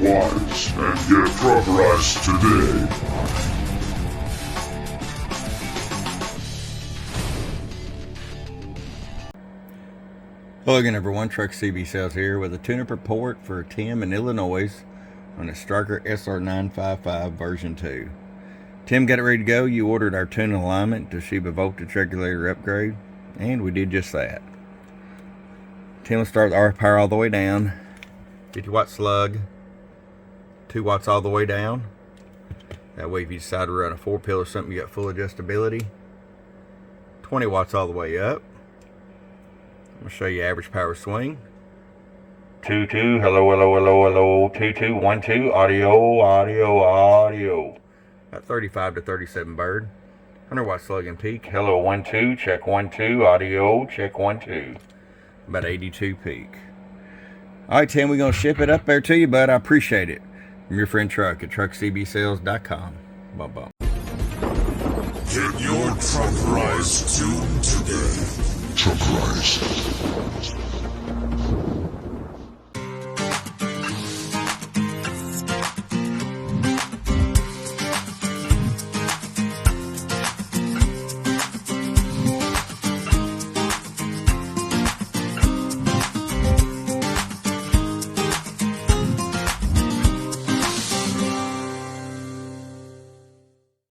wise and get truckerized today. Hello again everyone, Truck CB Sales here with a tune-up report for Tim in Illinois on the Stryker SR-955 version 2. Tim got it ready to go. You ordered our tune alignment to Toshiba voltage regulator upgrade, and we did just that. Tim will start the RF power all the way down, 50 watt slug, 2 watts all the way down. That way if you decide to run a 4-pill or something, you got full adjustability. 20 watts all the way up. I'm going to show you average power swing. 2-2, hello, hello, hello, hello, 2-2, 1-2, audio, audio, audio. About 35 to 37 bird. 100 watt slug and peak. Hello, 1-2, check 1-2, audio, check 1-2. About 82 peak. Alright, Tim, we're going to ship it up there to you, bud. I appreciate it. I'm your friend Truck at truckcbsales.com. Bum bum. Get your truck rise tuned today. Truck rise.